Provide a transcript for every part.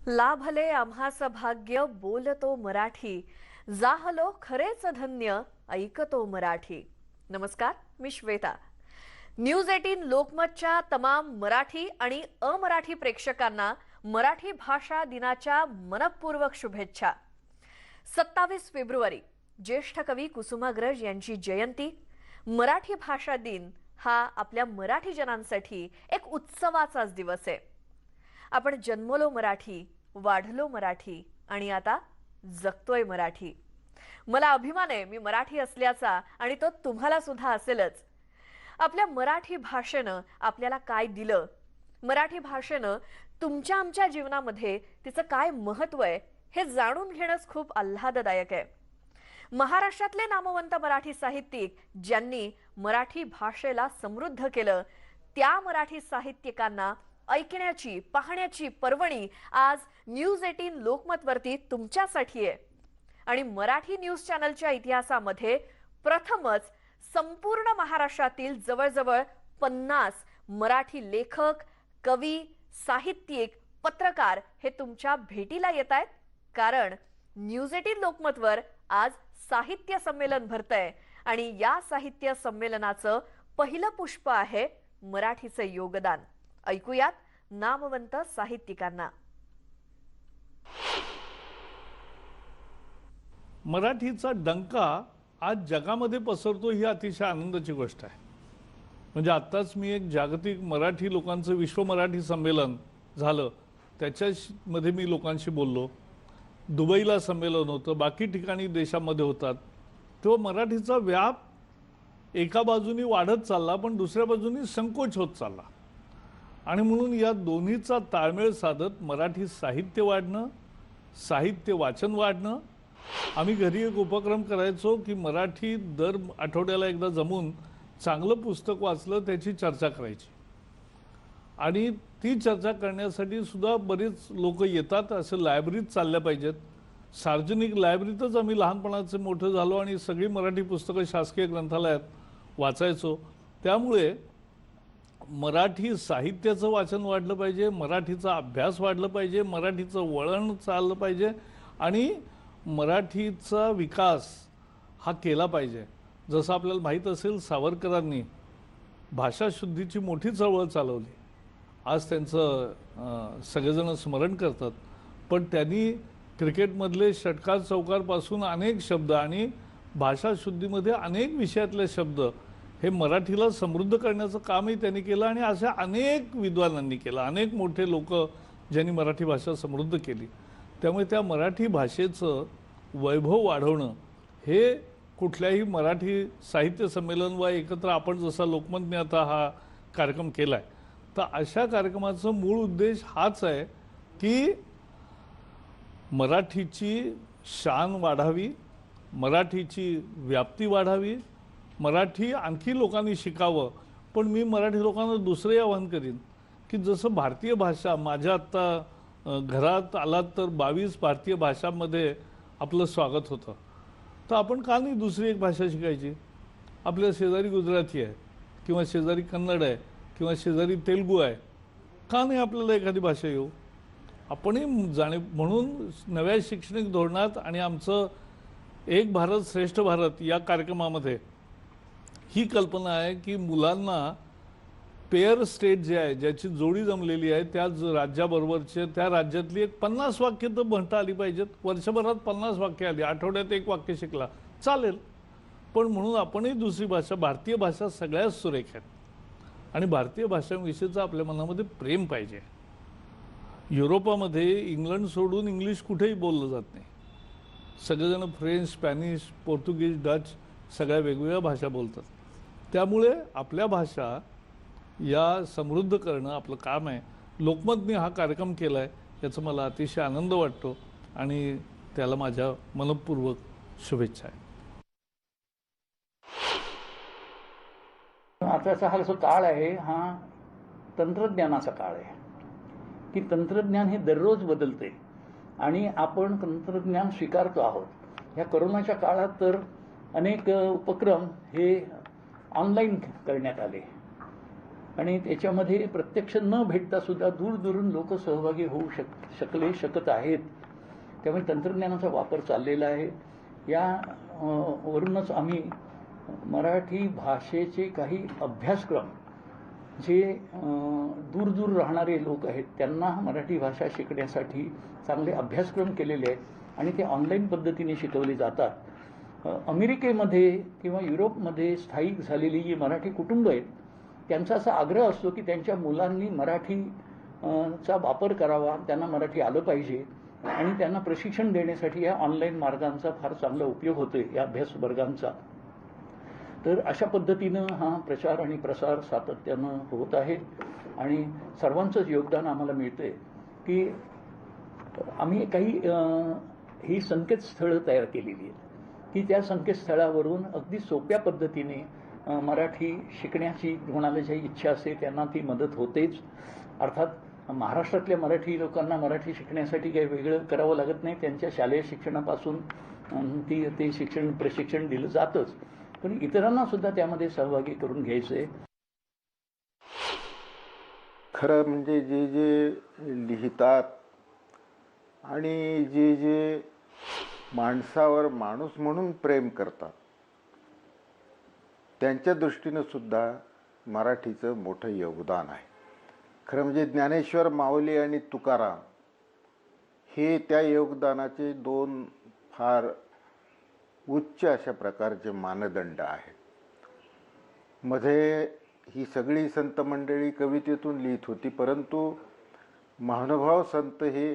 लाभले आम्हास भाग्य बोलतो मराठी, जाहलो खरेच धन्य ऐकतो मराठी. नमस्कार, मी श्वेता. न्यूज 18 लोकमतच्या तमाम मराठी आणि अमराठी प्रेक्षकांना मराठी भाषा दिनाच्या मनपूर्वक शुभेच्छा. 27 फेब्रुवारी ज्येष्ठ कवी कुसुमाग्रज यांची जयंती. मराठी भाषा दिन हा आपल्या मराठी जनांसाठी एक उत्सवाचाच दिवस आहे. आपण जन्मलो मराठी, वाढलो मराठी आणि आता जगतोय मराठी. मला अभिमान आहे मी मराठी असल्याचा आणि तो तुम्हाला सुद्धा असेलच. आपल्या मराठी भाषेनं आपल्याला काय दिलं, मराठी भाषेनं तुमच्या आमच्या जीवनामध्ये तिचं काय महत्त्व आहे हे जाणून घेणंच खूप आल्हाददायक आहे. महाराष्ट्रातले नामवंत मराठी साहित्यिक ज्यांनी मराठी भाषेला समृद्ध केलं, त्या मराठी साहित्यिकांना ऐकण्याची पाहण्याची पर्वणी आज न्यूज 18 लोकमत वरती तुमच्यासाठी आहे. आणि मराठी न्यूज चॅनलच्या इतिहासामध्ये प्रथमच संपूर्ण महाराष्ट्रातील जवळजवळ 50 मराठी लेखक, कवी, साहित्यिक, पत्रकार हे तुमच्या भेटीला येत आहेत. कारण न्यूज 18 लोकमतवर आज साहित्य संमेलन भरतंय आणि या साहित्य संमेलनाचं पहिलं पुष्प आहे मराठीचं योगदान. ऐकूयात नामवंत साहित्यिकांना. मराठीचा डंका आज जगामध्ये पसरतो ही अतिशय आनंदाची गोष्ट आहे. म्हणजे आत्ताच मी एक जागतिक मराठी लोकांचं विश्व मराठी संमेलन झालं त्याच्यामध्ये मी लोकांशी बोललो. दुबईला संमेलन होतं, बाकी ठिकाणी देशामध्ये होतात. तेव्हा मराठीचा व्याप एका बाजूनी वाढत चालला पण दुसऱ्या बाजूनी संकोच होत चालला. आणि म्हणून या दोन्हीचा ताळमेळ साधत मराठी साहित्य वाढणं, साहित्य वाचन वाढणं. आम्ही घरी एक उपक्रम करायचो की मराठी दर आठवड्याला एकदा जमून चांगलं पुस्तक वाचलं त्याची चर्चा करायची. आणि ती चर्चा करण्यासाठी सुद्धा बरेच लोक येतात. असं लायब्ररीत चालल्या पाहिजेत. सार्वजनिक लायब्ररीतच आम्ही लहानपणाचे मोठं झालो आणि सगळी मराठी पुस्तकं शासकीय ग्रंथालयात वाचायचो. त्यामुळे मराठी साहित्याचं वाचन वाढलं पाहिजे, मराठीचा अभ्यास वाढलं पाहिजे, मराठीचं वळण चाललं पाहिजे आणि मराठीचा विकास हा केला पाहिजे. जसं आपल्याला माहीत असेल सावरकरांनी भाषाशुद्धीची मोठी चळवळ चालवली. आज त्यांचं सगळेजण स्मरण करतात. पण त्यांनी क्रिकेटमधले षटकार चौकारपासून अनेक शब्द आणि भाषाशुद्धीमध्ये अनेक विषयातले शब्द हे मराठीला समृद्ध करण्याचं कामही त्यांनी केलं. आणि अशा अनेक विद्वानांनी केलं, अनेक मोठे लोक ज्यांनी मराठी भाषा समृद्ध केली. त्यामुळे त्या मराठी भाषेचं वैभव वाढवणं हे कुठल्याही मराठी साहित्य संमेलन वा एकत्र आपण जसा लोकमतने आता हा कार्यक्रम केला आहे तर अशा कार्यक्रमाचं मूळ उद्देश हाच आहे की मराठीची शान वाढावी, मराठीची व्याप्ती वाढावी, मराठी आणखी लोकांनी शिकावं. पण मी मराठी लोकांना दुसरे आवाहन करीन की जसं भारतीय भाषा माझ्या आत्ता घरात आलात तर 22 भारतीय भाषांमध्ये आपलं स्वागत होतं, तर आपण का नाही दुसरी एक भाषा शिकायची. आपल्या शेजारी गुजराती आहे किंवा शेजारी कन्नड आहे किंवा शेजारी तेलुगू आहे, का नाही आपल्याला एखादी भाषा येऊ. आपणही जाणे म्हणून नव्या शैक्षणिक धोरणात आणि आमचं एक भारत श्रेष्ठ भारत या कार्यक्रमामध्ये ही कल्पना आहे की मुलांना पेअर स्टेट जे आहे ज्याची जोडी जमलेली आहे त्या राज्याबरोबरचे त्या राज्यातली एक 50 वाक्य तर म्हणता आली पाहिजेत. वर्षभरात 50 वाक्य आली, आठवड्यात एक वाक्य शिकला चालेल. पण म्हणून आपणही दुसरी भाषा, भारतीय भाषा सगळ्यात सुरेख आहेत आणि भारतीय भाषांविषयीचं आपल्या मनामध्ये प्रेम पाहिजे. युरोपामध्ये इंग्लंड सोडून इंग्लिश कुठेही बोललं जात नाही. सगळेजण फ्रेंच, स्पॅनिश, पोर्तुगीज, डच सगळ्या वेगवेगळ्या भाषा बोलतात. त्यामुळे आपल्या भाषा या समृद्ध करणं आपलं काम आहे. लोकमतने हा कार्यक्रम केला आहे याचा मला अतिशय आनंद वाटतो आणि त्याला माझ्या मनपूर्वक शुभेच्छा आहे. आताचा हा जो काळ आहे हा तंत्रज्ञानाचा काळ आहे की तंत्रज्ञान हे दररोज बदलते आणि आपण तंत्रज्ञान स्वीकारतो आहोत. ह्या कोरोनाच्या काळात तर अनेक उपक्रम हे ऑनलाईन करण्यात आले. आणि त्याच्यामध्ये प्रत्यक्ष न भेटता सुद्धा दूरदूरून लोक सहभागी होऊ शकत आहेत. त्यामुळे तंत्रज्ञानाचा वापर चाललेला आहे. या वरूनच आम्ही मराठी भाषेचे काही अभ्यासक्रम जे दूर राहणारे लोक आहेत त्यांना मराठी भाषा शिकण्यासाठी चांगले अभ्यासक्रम केलेले आहेत आणि ते ऑनलाईन पद्धतीने शिकवले जातात. अमेरिकेमध्ये किंवा युरोपमध्ये स्थायिक झालेली जी मराठी कुटुंब आहेत त्यांचा असा आग्रह असतो की त्यांच्या मुलांनी मराठीचा वापर करावा, त्यांना मराठी आलं पाहिजे आणि त्यांना प्रशिक्षण देण्यासाठी या ऑनलाईन मार्गांचा फार चांगला उपयोग होतोय, या अभ्यास वर्गांचा. तर अशा पद्धतीनं हा प्रचार आणि प्रसार सातत्यानं होत आहे आणि सर्वांचंच योगदान आम्हाला मिळतंय की आम्ही काही ही संकेतस्थळं तयार केलेली आहेत की त्या संकेतस्थळावरून अगदी सोप्या पद्धतीने मराठी शिकण्याची कोणाला जी इच्छा असते त्यांना ती मदत होतेच. अर्थात महाराष्ट्रातल्या मराठी लोकांना मराठी शिकण्यासाठी काही वेगळं करावं लागत नाही. त्यांच्या शालेय शिक्षणापासून ते प्रशिक्षण दिलं जातंच, पण इतरांना सुद्धा त्यामध्ये सहभागी करून घ्यायचंय. खरं म्हणजे जे जे लिहितात आणि जे जे माणसावर माणूस म्हणून प्रेम करतात त्यांच्या दृष्टीनं सुद्धा मराठीचं मोठं योगदान आहे. खरं म्हणजे ज्ञानेश्वर माऊली आणि तुकाराम हे त्या योगदानाचे दोन फार उच्च अशा प्रकारचे मानदंड आहेत. मध्ये ही सगळी संत मंडळी कवितेतून लिहित होती, परंतु महानुभाव संत हे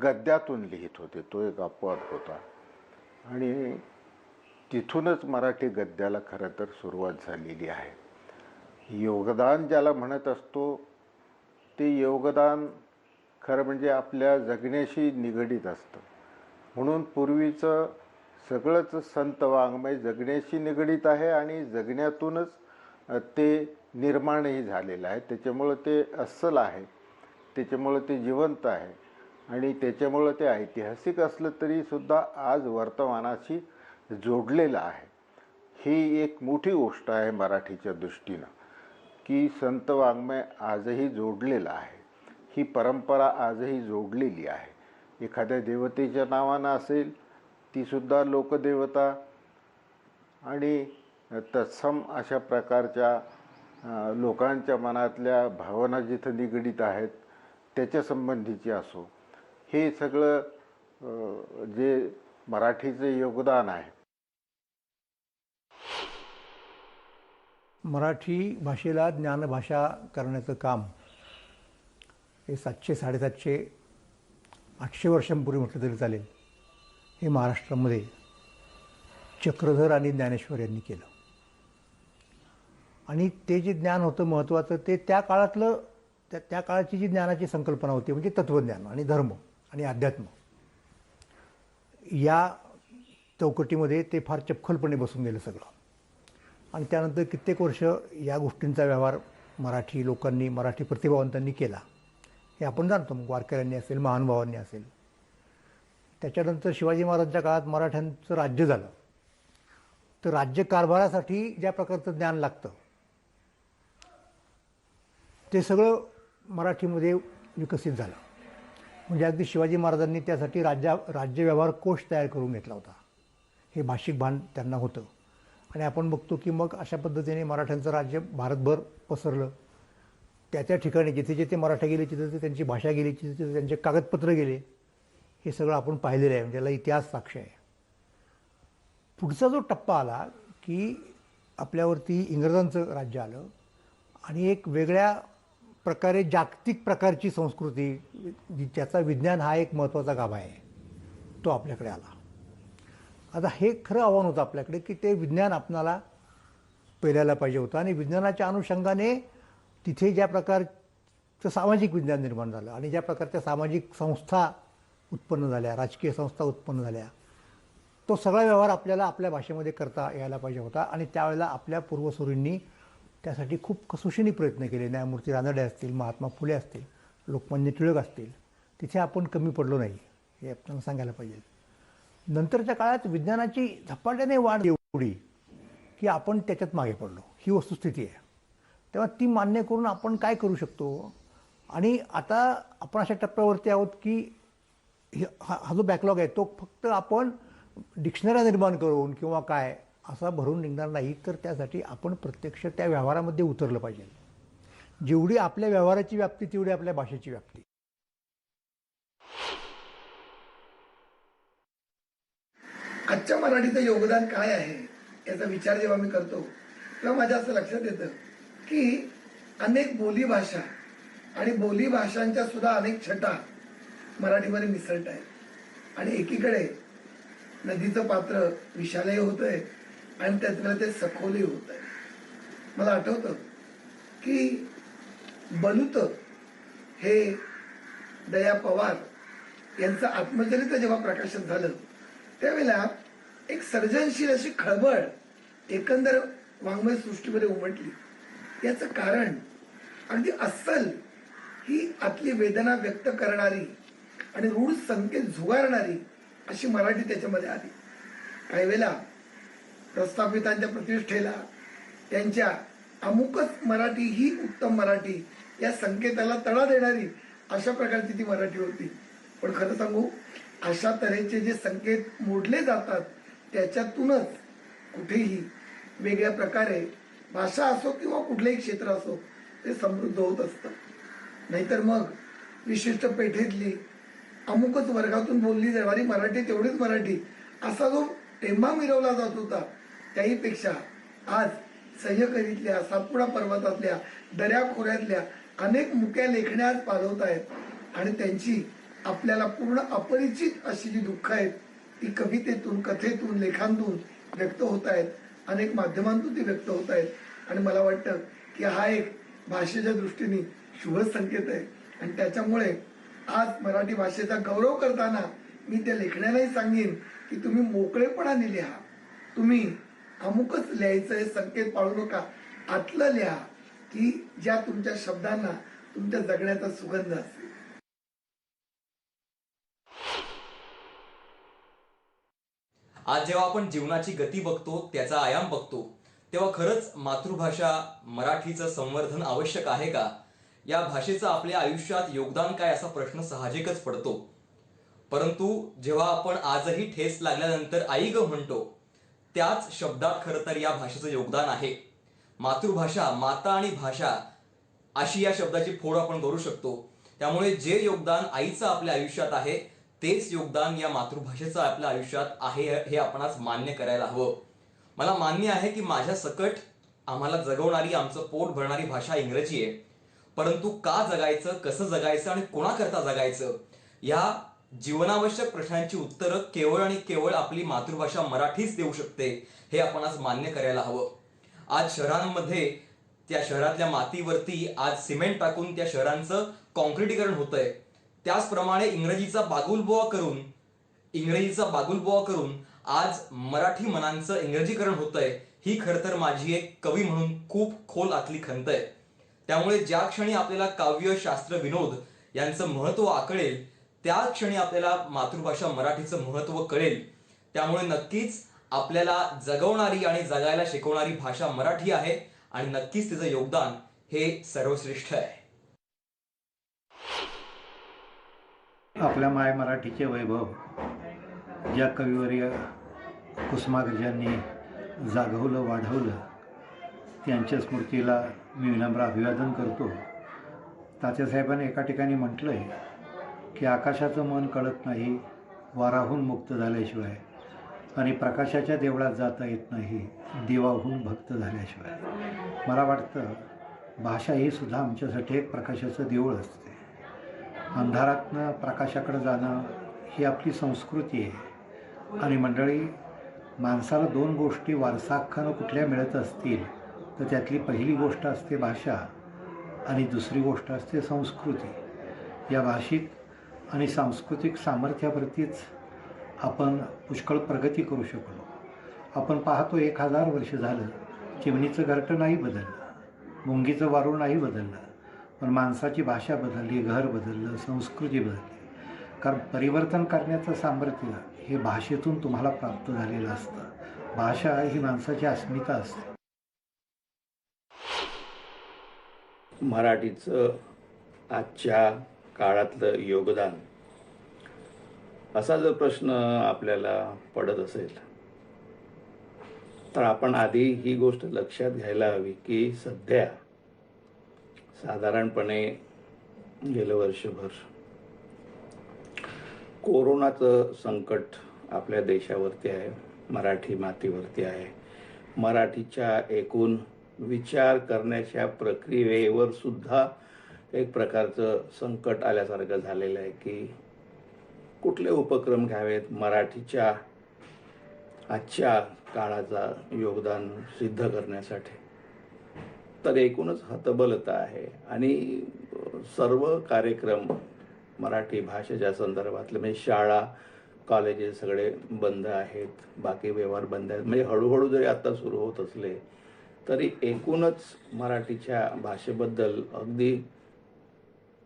गद्यातून लिहित होते. तो एक अपवाद होता आणि तिथूनच मराठी गद्याला खरं तर सुरुवात झालेली आहे. योगदान ज्याला म्हणत असतो ते योगदान खरं म्हणजे आपल्या जगण्याशी निगडीत असतं. म्हणून पूर्वीचं सगळंच संत वाङ्मय जगण्याशी निगडीत आहे आणि जगण्यातूनच ते निर्माणही झालेलं आहे. त्याच्यामुळं ते अस्सल आहे, त्याच्यामुळं ते जिवंत आहे आणि त्याच्यामुळं ते ऐतिहासिक असलं तरीसुद्धा आज वर्तमानाशी जोडलेलं आहे. ही एक मोठी गोष्ट आहे मराठीच्या दृष्टीनं की संत वाङ्मय आजही जोडलेलं आहे. ही परंपरा आजही जोडलेली आहे. एखाद्या देवतेच्या नावानं असेल तीसुद्धा लोकदेवता आणि तत्सम अशा प्रकारच्या लोकांच्या मनातल्या भावना जिथं निगडीत आहेत त्याच्या संबंधीची असो, हे सगळं जे मराठीचं योगदान आहे. मराठी भाषेला ज्ञानभाषा करण्याचं काम हे 700, 750, 800 वर्षांपूर्वी म्हटलं तरी चालेल, हे महाराष्ट्रामध्ये चक्रधर आणि ज्ञानेश्वर यांनी केलं. आणि ते जे ज्ञान होतं महत्त्वाचं ते त्या काळातलं त्या काळाची जी ज्ञानाची संकल्पना होती म्हणजे तत्त्वज्ञान आणि धर्म आणि अध्यात्म, या चौकटीमध्ये ते फार चपखलपणे बसून गेलं सगळं. आणि त्यानंतर कित्येक वर्ष या गोष्टींचा व्यवहार मराठी लोकांनी, मराठी प्रतिभावंतांनी केला, हे आपण जाणतो. मग वारकऱ्यांनी असेल, महानुभावांनी असेल. त्याच्यानंतर शिवाजी महाराजांच्या काळात मराठ्यांचं राज्य झालं, तर राज्यकारभारासाठी ज्या प्रकारचं ज्ञान लागतं ते सगळं मराठीमध्ये विकसित झालं. म्हणजे अगदी शिवाजी महाराजांनी त्यासाठी राज्य व्यवहार कोश तयार करून घेतला होता. हे भाषिक भान त्यांना होतं. आणि आपण बघतो की मग अशा पद्धतीने मराठ्यांचं राज्य भारतभर पसरलं. त्या ठिकाणी जिथे जिथे मराठा गेले तिथे त्यांची भाषा गेली, तिथे त्यांचे कागदपत्र गेले. हे सगळं आपण पाहिलेलं आहे, म्हणजे त्याला इतिहास साक्ष आहे. पुढचा जो टप्पा आला की आपल्यावरती इंग्रजांचं राज्य आलं आणि एक वेगळ्या प्रकारे जागतिक प्रकारची संस्कृती, ज्याचा विज्ञान हा एक महत्त्वाचा गाभा आहे, तो आपल्याकडे आला. आता हे खरं आव्हान होतं आपल्याकडे की ते विज्ञान आपणाला पेलायला पाहिजे होतं. आणि विज्ञानाच्या अनुषंगाने तिथे ज्या प्रकारचं सामाजिक विज्ञान निर्माण झालं आणि ज्या प्रकारच्या सामाजिक संस्था उत्पन्न झाल्या, राजकीय संस्था उत्पन्न झाल्या, तो सगळा व्यवहार आपल्याला आपल्या भाषेमध्ये करता यायला पाहिजे होता. आणि त्यावेळेला आपल्या पूर्वसुरींनी त्यासाठी खूप कसोशीने प्रयत्न केले. न्यायमूर्ती रानडे असतील, महात्मा फुले असतील, लोकमान्य टिळक असतील. तिथे आपण कमी पडलो नाही, हे आपल्याला सांगायला पाहिजे. नंतरच्या काळात विज्ञानाची झपाट्याने वाढ एवढी की आपण त्याच्यात मागे पडलो. ही वस्तुस्थिती आहे. तेव्हा ती मान्य करून आपण काय करू शकतो. आणि आता आपण अशा टप्प्यावरती आहोत की हा जो बॅकलॉग आहे तो फक्त आपण डिक्शनऱ्या निर्माण करून किंवा काय असा भरून निघणार नाही, तर त्यासाठी आपण प्रत्यक्ष त्या व्यवहारामध्ये उतरलं पाहिजे. जेवढी आपल्या व्यवहाराची व्याप्ती तेवढी आपल्या भाषेची व्याप्ती. आजच्या मराठीचं योगदान काय आहे याचा विचार जेव्हा मी करतो तेव्हा माझ्या असं लक्षात येतं की अनेक बोलीभाषा आणि बोलीभाषांच्या सुद्धा अनेक छटा मराठीमध्ये मिसळत आहेत. आणि एकीकडे नदीचं पात्र विशालही होतंय आणि त्यातलं ते सखोलही होत आहे. मला आठवतं की बलुत हे दया पवार यांचं आत्मचरित्र जेव्हा प्रकाशित झालं त्यावेळेला एक सर्जनशील अशी खळबळ एकंदर वाङ्मय सृष्टीमध्ये उमटली. याचं कारण अगदी अस्सल ही आतली वेदना व्यक्त करणारी आणि रूढ संकेत झुगारणारी अशी मराठी त्याच्यामध्ये आली. काही वेळेला प्रस्थापितांच्या प्रतिष्ठेला त्यांच्या अमुकच मराठी ही उत्तम मराठी या संकेताला तडा देणारी अशा प्रकारची ती मराठी होती. पण खरं सांगू, अशा तऱ्हेचे जे संकेत मोडले जातात त्याच्यातूनच कुठेही वेगळ्या प्रकारे भाषा असो किंवा कुठलंही क्षेत्र असो ते समृद्ध होत असतं. नाहीतर मग विशिष्ट पेठेतली अमुकच वर्गातून बोलली जाणारी मराठी तेवढीच मराठी असा जो टेंबा मिरवला जात होता त्याहीपेक्षा आज सह्याद्रीतल्या सातपुडा पर्वतातल्या दऱ्याखोऱ्यातल्या अनेक मुक्या लेखण्या आज पालवत आहेत आणि त्यांची आपल्याला पूर्ण अपरिचित अशी जी दुःख आहेत ती कवितेतून, कथेतून, लेखांतून व्यक्त होत आहेत. अनेक माध्यमांतून ती व्यक्त होत आहेत. आणि मला वाटतं की हा एक भाषेच्या दृष्टीने शुभ संकेत आहे. आणि त्याच्यामुळे आज मराठी भाषेचा गौरव करताना मी त्या लेखण्यालाही सांगेन की तुम्ही मोकळेपणाने लिहा. तुम्ही अमुकच लिहायचं हे संकेत पाळू नका. आतलं लिहा की ज्या तुमच्या शब्दांना तुमच्या जगण्याचा सुगंध असेल. आज जेव्हा आपण जीवनाची गती बघतो, त्याचा आयाम बघतो, तेव्हा खरंच मातृभाषा मराठीचं संवर्धन आवश्यक आहे का? या भाषेचं आपल्या आयुष्यात योगदान काय असा प्रश्न साहजिकच पडतो. परंतु जेव्हा आपण आजही ठेस लागल्यानंतर आई ग म्हणतो, त्याच शब्दात खरं तर या भाषेचं योगदान आहे. मातृभाषा, माता आणि भाषा अशी या शब्दाची फोड आपण करू शकतो. त्यामुळे जे योगदान आईचं आपल्या आयुष्यात आहे तेच योगदान या मातृभाषेचं आपल्या आयुष्यात आहे हे आपण आज मान्य करायला हवं. मला मान्य आहे की माझ्या सकट आम्हाला जगवणारी, आमचं पोट भरणारी भाषा इंग्रजी आहे. परंतु का जगायचं, कसं जगायचं आणि कोणाकरता जगायचं या जीवनावश्यक प्रश्नांची उत्तरं केवळ आणि केवळ आपली मातृभाषा मराठीच देऊ शकते हे आपण आज मान्य करायला हवं. आज शहरांमध्ये त्या शहरातल्या मातीवरती आज सिमेंट टाकून त्या शहरांचं कॉन्क्रिटीकरण होतंय. त्याचप्रमाणे इंग्रजीचा बागुलबुवा करून आज मराठी मनांचं इंग्रजीकरण होतंय. ही खरं तर माझी एक कवी म्हणून खूप खोल आतली खंत आहे. त्यामुळे ज्या क्षणी आपल्याला काव्य, शास्त्र, विनोद यांचं महत्व आकळेल त्या क्षणी आपल्याला मातृभाषा मराठीचं महत्व कळेल. त्यामुळे नक्कीच आपल्याला जगवणारी आणि जगायला शिकवणारी भाषा मराठी आहे आणि नक्कीच तिचं योगदान हे सर्वश्रेष्ठ आहे. आपल्या माय मराठीचे वैभव ज्या कविवर्य कुसुमाग्रजांनी जागवलं, वाढवलं, त्यांच्या स्मृतीला मी विनम्र अभिवादन करतो. तात्यासाहेबांनी एका ठिकाणी म्हटलं आहे की आकाशाचं मन कळत नाही वाराहून मुक्त झाल्याशिवाय आणि प्रकाशाच्या देवळात जाता येत नाही देवाहून भक्त झाल्याशिवाय. मला वाटतं भाषा ही सुद्धा आमच्यासाठी एक प्रकाशाचं देऊळ असते. अंधारातनं प्रकाशाकडे जाणं ही आपली संस्कृती आहे. आणि मंडळी, माणसाला दोन गोष्टी वारसाहक्कानं कुठल्या मिळत असतील तर त्यातली पहिली गोष्ट असते भाषा आणि दुसरी गोष्ट असते संस्कृती. या भाषिक आणि सांस्कृतिक सामर्थ्यावरतीच आपण पुष्कळ प्रगती करू शकलो. आपण पाहतो 1000 वर्ष झालं चिमणीचं घरटं नाही बदललं, मुंगीचं वारूळ नाही बदललं, पण माणसाची भाषा बदलली, घर बदललं, संस्कृती बदलली. कारण परिवर्तन करण्याचं सामर्थ्य हे भाषेतून तुम्हाला प्राप्त झालेलं असतं. भाषा ही माणसाची अस्मिता असते. मराठीचं आजच्या काळातलं योगदान असा जर प्रश्न आपल्याला पडत असेल तर आपण आधी ही गोष्ट लक्षात घ्यायला हवी की सध्या साधारणपणे गेलं वर्षभर कोरोनाचं संकट आपल्या देशावरती आहे, मराठी मातीवरती आहे. मराठीच्या एकूण विचार करण्याच्या प्रक्रियेवर सुद्धा एक प्रकारचं संकट आल्यासारखं झालेलं आहे की कुठले उपक्रम घ्यावेत मराठीच्या आजच्या काळाचा योगदान सिद्ध करण्यासाठी. तर एकूणच हतबलता आहे आणि सर्व कार्यक्रम मराठी भाषेच्या संदर्भातले म्हणजे शाळा कॉलेजेस सगळे बंद आहेत, बाकी व्यवहार बंद आहेत. म्हणजे हळूहळू जरी आता सुरू होत असले तरी एकूणच मराठीच्या भाषेबद्दल अगदी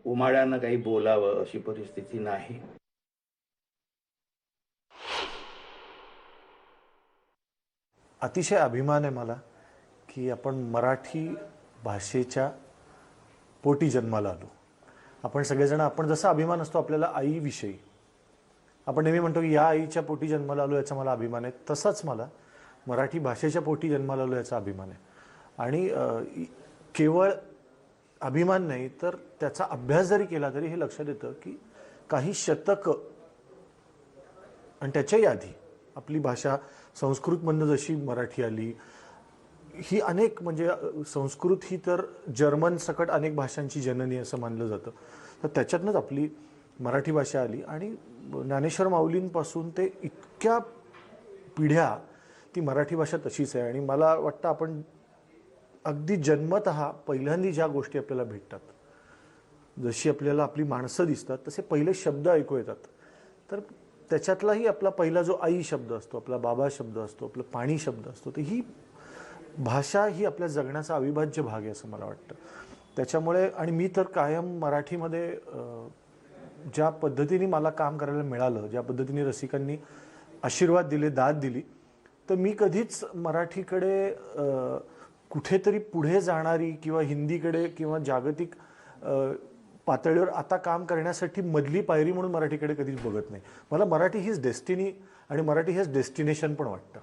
उमाळ्यानं काही बोलावं अशी परिस्थिती नाही. अतिशय अभिमान आहे मला की आपण मराठी भाषेच्या पोटी जन्माला आलो. आपण सगळेजण आपण जसा अभिमान असतो आपल्याला आईविषयी, आपण नेहमी म्हणतो की या आईच्या पोटी जन्माला आलो याचा मला अभिमान आहे, तसाच मला मराठी भाषेच्या पोटी जन्माला आलो याचा अभिमान आहे. आणि केवळ अभिमान नाही तर त्याचा अभ्यास जरी केला तरी हे लक्षात येतं की काही शतकं आणि त्याच्याही आधी आपली भाषा संस्कृतमधनं जशी मराठी आली, ही अनेक म्हणजे संस्कृत ही तर जर्मन सकट अनेक भाषांची जननी असं मानलं जातं. तर त्याच्यातनंच आपली मराठी भाषा आली आणि ज्ञानेश्वर माऊलींपासून ते इतक्या पिढ्या ती मराठी भाषा तशीच आहे. आणि मला वाटतं आपण अगदी जन्मतः पहिल्यांदा ज्या गोष्टी आपल्याला भेटतात, जशी आपल्याला आपली माणसं दिसतात तसे पहिले शब्द ऐकू येतात. तर त्याच्यातलाही आपला पहिला जो आई शब्द असतो, आपला बाबा शब्द असतो, आपलं पाणी शब्द असतो, तर ही भाषा ही आपल्या जगण्याचा अविभाज्य भाग आहे असं मला वाटतं. त्याच्यामुळे आणि मी तर कायम मराठीमध्ये ज्या पद्धतीने मला काम करायला मिळालं, ज्या पद्धतीने रसिकांनी आशीर्वाद दिले, दाद दिली, तर मी कधीच मराठीकडे कुठेतरी पुढे जाणारी किंवा हिंदीकडे किंवा जागतिक पातळीवर आता काम करण्यासाठी मधली पायरी म्हणून मराठीकडे कधीच बघत नाही. मला मराठी हीच डेस्टिनी आणि मराठी हेच डेस्टिनेशन पण वाटतं.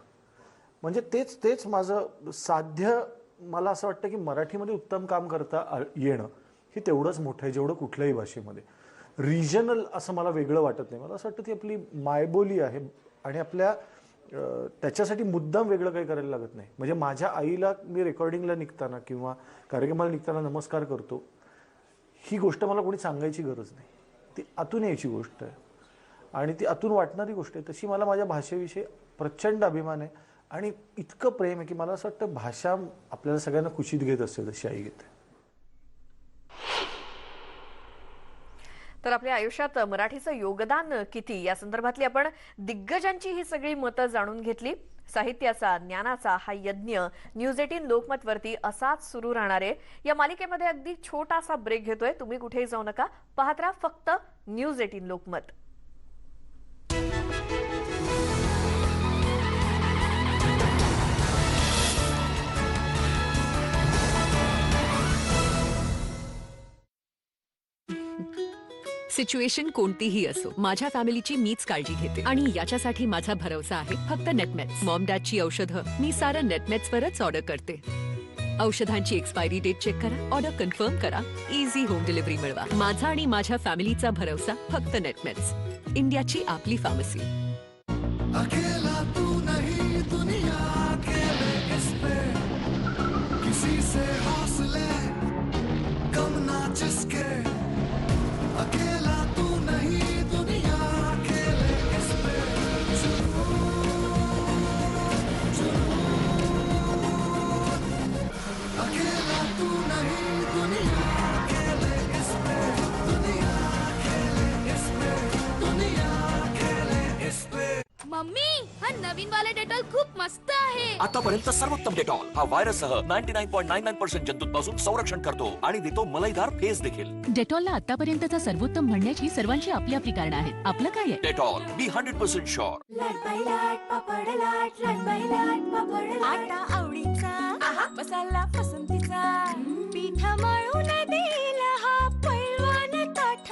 म्हणजे तेच माझं साध्य. मला असं वाटतं की मराठीमध्ये उत्तम काम करता येणं हे तेवढंच मोठं आहे जेवढं कुठल्याही भाषेमध्ये. रिजनल असं मला वेगळं वाटत नाही. मला असं वाटतं ती आपली मायबोली आहे आणि आपल्या त्याच्यासाठी मुद्दाम वेगळं काही करायला लागत नाही. म्हणजे माझ्या आईला मी रेकॉर्डिंगला निघताना किंवा कार्यक्रमाला निघताना नमस्कार करतो, ही गोष्ट मला कोणी सांगायची गरज नाही. ती आतून यायची गोष्ट आहे आणि ती आतून वाटणारी गोष्ट आहे. तशी मला माझ्या भाषेविषयी प्रचंड अभिमान आहे आणि इतकं प्रेम आहे की मला असं वाटतं भाषा आपल्याला सगळ्यांना कुशीत घेत असेल जशी आई घेते. तर आपल्या आयुष्यात मराठीचं योगदान किती या संदर्भातली आपण दिग्गजांची ही सगळी मतं जाणून घेतली. साहित्याचा, ज्ञानाचा हा यज्ञ न्यूज 18 लोकमत वरती असाच सुरू राहणार आहे. या मालिकेमध्ये अगदी छोटासा ब्रेक घेतोय. तुम्ही कुठेही जाऊ नका, पाहत राहा फक्त न्यूज 18 लोकमत. सिच्युएशन कोणतीही असो, माझ्या फॅमिलीची मीच काळजी घेते आणि याच्यासाठी माझा भरोसा आहे फक्त नेटमेट्स. मॉम डॅडची औषधं मी सारं नेटमेट्स वरच ऑर्डर करते. औषधांची एक्सपायरी डेट चेक करा, ऑर्डर कन्फर्म करा, इझी होम डिलिव्हरी मिळवा. माझा आणि माझ्या फॅमिलीचा भरोसा फक्त नेटमेट्स, इंडियाची आपली फार्मसी. अकेला तू नहीं दुनिया अकेले इस पे, किसी से हौसले कम ना जिसके. अकेला तू नहीं दुनिया अकेले इस पे, अकेला तू नहीं दुनिया अकेले इस पे, दुनिया अकेले इस पे, दुनिया अकेले इस पे. मम्मी, हा नवीन वाला डेटॉल खूप मस्त आहे. आतापर्यंत सर्वोत्तम डेटॉल हा व्हायरससह 99.99% जंतूंपासून संरक्षण करतो आणि देतो मलाईदार फेस देखील. डेटॉलला आतापर्यंतचा सर्वोत्तम म्हणण्याची सर्वांची आपली आपली कारणं आहेत. आपलं काय आहे? डेटॉल बी 100% शुअर. आटा आवडीचा, मसाला पसंतीचा, पीठ मळून देईल हा पैलवान ताठ.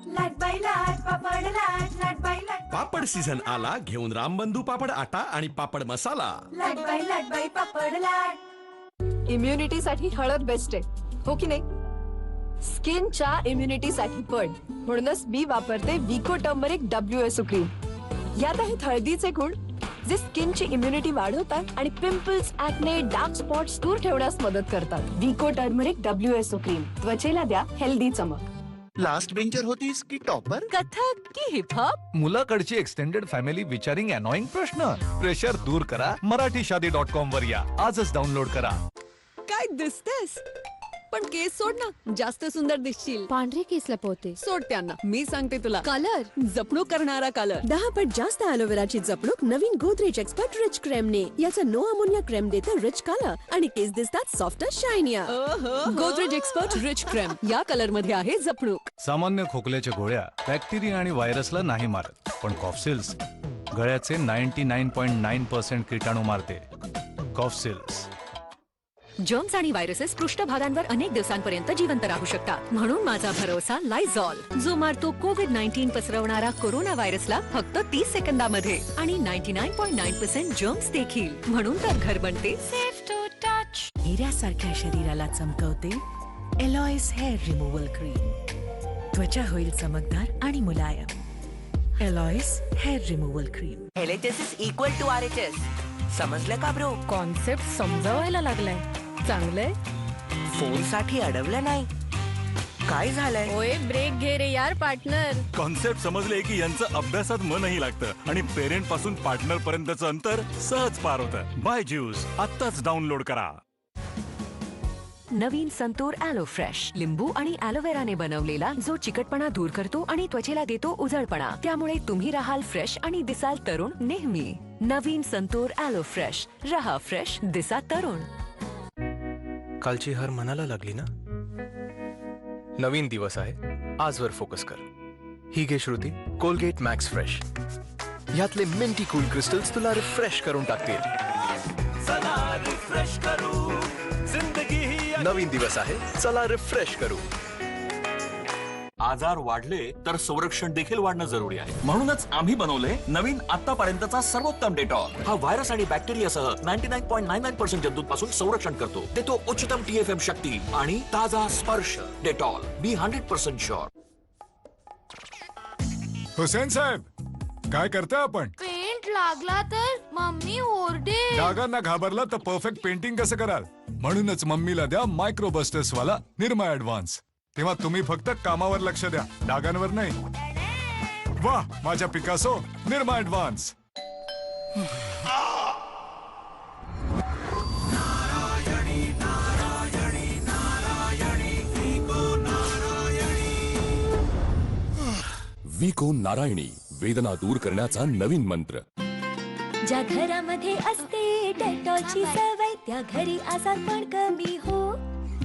लाट बाई लाट पापड लाट लाट बाई लाट. पापड सीझन आला घेऊन रामबंधू पापड आटा आणि पापड मसाला. लाट बाई पापड लाट. इम्युनिटीसाठी हळद बेस्ट आहे, हो की नाही? स्किनच्या इम्युनिटीसाठी पण. म्हणूनच मी वापरते विको टर्मरिक WSO क्रीम. यात आहेत हळदीचे गुण जे स्किनची इम्युनिटी वाढवतात आणि पिंपल्स, ऍक्ने, डार्क स्पॉट्स दूर ठेवण्यास मदत करतात. विको टर्मरिक WSO क्रीम त्वचेला द्या हेल्दी चमक. लास्ट बेंचर होतीस की टॉपर? कथक की हिपहॉप? मुलाकडची एक्सटेंडेड फॅमिली विचारिंग अनॉइंग प्रश्न. प्रेशर दूर करा. मराठीशादी.com वर या आजच डाउनलोड करा. काय दिसतेस? पण केस सोड ना, जास्त सुंदर दिसशील. पांढरे केस लपवते. सोड त्यांना, मी सांगते तुला. कलर जपणूक करणारा कलर. 10 पट जास्त ॲलोवेराची जपणूक नवीन गोदरेज एक्सपर्ट रिच क्रीमने. याचा नो अमोनिया क्रीम देते रिच कलर आणि केस दिसतात सॉफ्ट शायनिया. गोदरेज एक्सपर्ट रिच क्रीम या कलर मध्ये आहे जपणूक. सामान्य खोकल्याच्या गोळ्या बॅक्टेरिया आणि व्हायरसला नाही मारत, पण कॉफसिल्स गळ्याचे 99.9% किटाणू मारते. कॉफसिल्स. जर्म्स आणि व्हायरसेस पृष्ठभागांवर अनेक दिवसांपर्यंत जिवंत राहू शकतात. म्हणून माझा भरोसा लायझॉल, जो मारतो कोविड-19 पसरवणारा कोरोना व्हायरसला फक्त 30 सेकंदामध्ये आणि 99.9% जर्म्स देखील. म्हणून तर घर बनते सेफ टू टच. हिऱ्यासारख्या शरीराला चमकवते एलॉइस हेअर रिमूव्हल क्रीम. त्वचा होईल चमकदार आणि मुलायम. एलॉइस hair removal cream. LHS is equal to RHS. समजलं का ब्रो? कॉन्सेप्ट समजावायला लागलाय. चांगलंय. फोन साठी अडवलं नाही. काय झालंय? ओए ब्रेक घे रे यार पार्टनर. कॉन्सेप्ट समजले की यांचं अभ्यासात मनही लागतं आणि पेरेंट पासून पार्टनर पर्यंतचं अंतर सहज पार होतं. बाय ज्यूस आत्ताच डाउनलोड करा. नवीन संतूर ॲलो फ्रेश, लिंबू आणि ॲलोवेराने बनवलेला, जो चिकटपणा दूर करतो आणि त्वचेला देतो उजळपणा. त्यामुळे तुम्ही राहाल फ्रेश आणि दिसाल तरुण नेहमी. नवीन संतूर ॲलो फ्रेश. रहा फ्रेश, दिसा तरुण. कालची हार मनाला लागली ना? नवीन दिवस आहे, आजवर फोकस कर. ही घे श्रुती कोलगेट मॅक्स फ्रेश. यातले मिंटी कूल क्रिस्टल्स तुला रिफ्रेश करून टाकतील. चला रिफ्रेश करू जिंदगी ही. नवीन दिवस आहे, चला रिफ्रेश करू. आजार वाढले तर संरक्षण देखील वाढणं जरुरी आहे. म्हणूनच आम्ही बनवले नवीन आतापर्यंतचा सर्वोत्तम डेटॉल. हा व्हायरस आणि बॅक्टेरियासह 99.99% जंतूंपासून संरक्षण करतो. देतो उच्चतम TFM शक्ती आणि ताजा स्पर्श. डेटॉल, बी 100% शुअर. हुसेन साहेब, काय करताय आपण? पेंट लागला तर मम्मी ओरडे. डागांना घाबरला तर परफेक्ट पेंटिंग कसं कराल? म्हणूनच मम्मीला द्या मायक्रोबस्टर्स वाला निरमा ऍडव्हान्स. तेव्हा तुम्ही फक्त कामावर लक्ष द्या, डागांवर नाही. वाह, माझ्या पिकासो निरमा ऍडव्हान्स. विको नारायणी, वेदना दूर करण्याचा नवीन मंत्र. ज्या घरामध्ये असते डेटॉलची सवय, त्या घरी आजार पण कमी हो.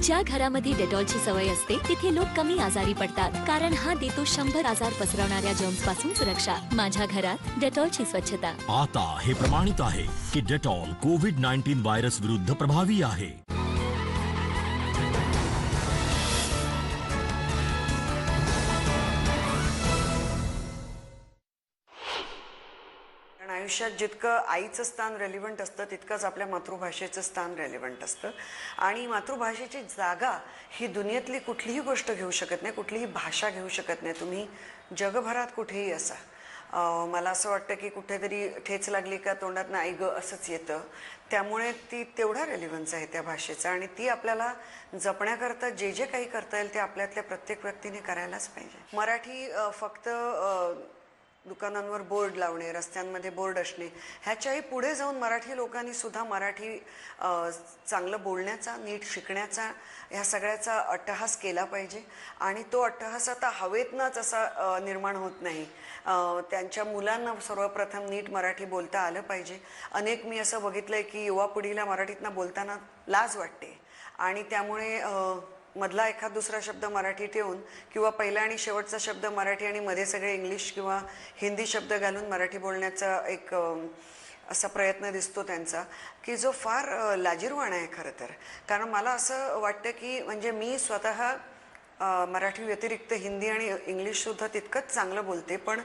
ज्या घरामध्ये डेटॉलची सवय असते तिथे लोक कमी आजारी पडतात, कारण हा देतो 100 आजार पसरवणाऱ्या जर्म्स पासून सुरक्षा. माझ्या घरात डेटॉलची स्वच्छता. आता हे प्रमाणित आहे की डेटॉल कोविड-19 व्हायरस विरुद्ध प्रभावी आहे. आयुष्यात जितकं आईचं स्थान रेलिव्हंट असतं तितकंच आपल्या मातृभाषेचं स्थान रेलिव्हंट असतं. आणि मातृभाषेची जागा ही दुनियेतली कुठलीही गोष्ट घेऊ शकत नाही, कुठलीही भाषा घेऊ शकत नाही. तुम्ही जगभरात कुठेही असा. मला असं वाटतं की कुठेतरी ठेच लागली का तोंडात नाही ग असंच येतं. त्यामुळे ती तेवढा रेलिव्हन्स आहे त्या भाषेचा आणि ती आपल्याला जपण्याकरता जे जे काही करता येईल ते आपल्यातल्या प्रत्येक व्यक्तीने करायलाच पाहिजे. मराठी फक्त दुकानांवर बोर्ड लावणे, रस्त्यांमध्ये बोर्ड असणे ह्याच्याही पुढे जाऊन मराठी लोकांनी सुद्धा मराठी चांगलं बोलण्याचा, नीट शिकण्याचा, ह्या सगळ्याचा अट्टहास केला पाहिजे. आणि तो अट्टहास आता हवेतनंच असा निर्माण होत नाही. त्यांच्या मुलांना सर्वप्रथम नीट मराठी बोलता आलं पाहिजे. अनेक मी असं बघितलं आहे की युवा पिढीला मराठीतनं बोलताना लाज वाटते आणि त्यामुळे मधला एखाद दुसरा शब्द मराठी ठेवून किंवा पहिला आणि शेवटचा शब्द मराठी आणि मध्ये सगळे इंग्लिश किंवा हिंदी शब्द घालून मराठी बोलण्याचा एक असा प्रयत्न दिसतो त्यांचा की जो फार लाजिरवाणा आहे खरं तर. कारण मला असं वाटतं की म्हणजे मी स्वतः मराठी व्यतिरिक्त हिंदी आणि इंग्लिशसुद्धा तितकंच चांगलं बोलते, पण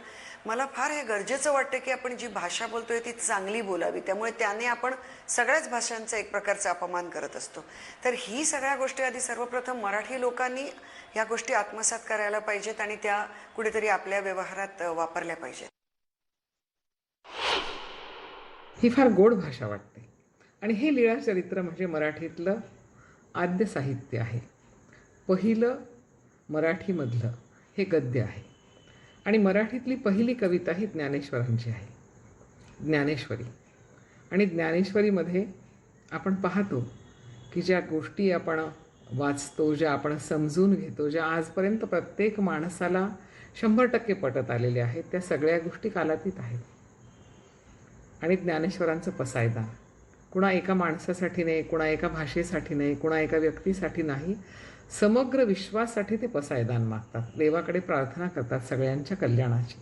मला फार हे गरजेचं वाटतं की आपण जी भाषा बोलतोय ती चांगली बोलावी. त्यामुळे त्याने आपण सगळ्याच भाषांचा एक प्रकारचा अपमान करत असतो. तर ही सगळ्या गोष्टी आधी सर्वप्रथम मराठी लोकांनी ह्या गोष्टी आत्मसात करायला पाहिजेत आणि त्या कुठेतरी आपल्या व्यवहारात वापरल्या पाहिजेत. ही फार गोड भाषा वाटते आणि हे लीळाचरित्र म्हणजे मराठीतलं आद्य साहित्य आहे. पहिलं मराठीमधलं हे गद्य आहे आणि मराठीतली पहिली कविता ही ज्ञानेश्वरांची आहे, ज्ञानेश्वरी. आणि ज्ञानेश्वरीमध्ये आपण पाहतो की ज्या गोष्टी आपण वाचतो, ज्या आपण समजून घेतो, ज्या आजपर्यंत प्रत्येक माणसाला 100% पटत आलेल्या आहेत, त्या सगळ्या गोष्टी कालातीत आहेत. आणि ज्ञानेश्वरांचं पसायदान कुणा एका माणसासाठी नाही, कुणा एका भाषेसाठी नाही, कुणा एका व्यक्तीसाठी नाही, समग्र विश्वासाठी ते पसायदान मागतात, देवाकडे प्रार्थना करतात सगळ्यांच्या कल्याणाची.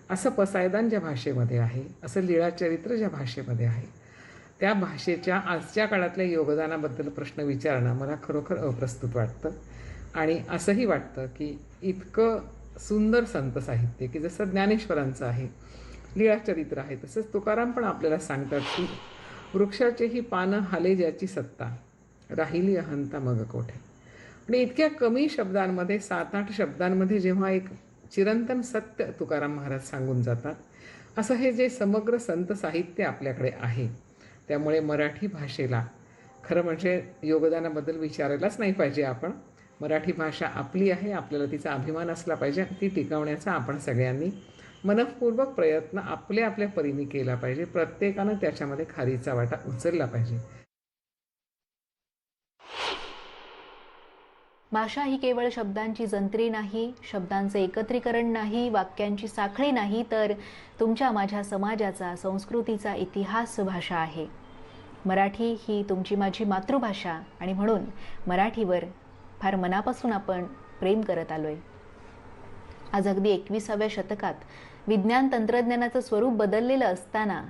असं पसायदान ज्या भाषेमध्ये आहे, असं लीळाचरित्र ज्या भाषेमध्ये आहे, त्या भाषेच्या आजच्या काळातल्या योगदानाबद्दल प्रश्न विचारणं मला खरोखर अप्रस्तुत वाटतं. आणि असंही वाटतं की इतकं सुंदर संत साहित्य की जसं ज्ञानेश्वरांचं आहे, लीळाचरित्र आहे, तसंच तुकाराम पण आपल्याला सांगतात की वृक्षाचेही पानं हाले ज्याची सत्ता, राहिली अहंता मग कोठे. आणि इतक्या कमी शब्दांमध्ये, 7-8 शब्दांमध्ये जेव्हा एक चिरंतन सत्य तुकाराम महाराज सांगून जातात, असं हे जे समग्र संत साहित्य आपल्याकडे आहे, त्यामुळे मराठी भाषेला खरं म्हणजे योगदानाबद्दल विचारायलाच नाही पाहिजे आपण. मराठी भाषा आपली आहे, आपल्याला तिचा अभिमान असला पाहिजे, ती टिकवण्याचा आपण सगळ्यांनी मनःपूर्वक प्रयत्न आपल्या आपल्या परीने केला पाहिजे. प्रत्येकानं त्याच्यामध्ये खारीचा वाटा उचलला पाहिजे. भाषा ही केवळ शब्दांची जंत्री नाही, शब्दांचे एकत्रीकरण नाही, वाक्यांची साखळी नाही, तर तुमच्या माझ्या समाजाचा, संस्कृतीचा इतिहास भाषा आहे. मराठी ही तुमची माझी मातृभाषा आणि म्हणून मराठीवर फार मनापासून आपण प्रेम करत आलोय. आज अगदी 21व्या शतकात विज्ञान तंत्रज्ञानाचं स्वरूप बदललेलं असताना,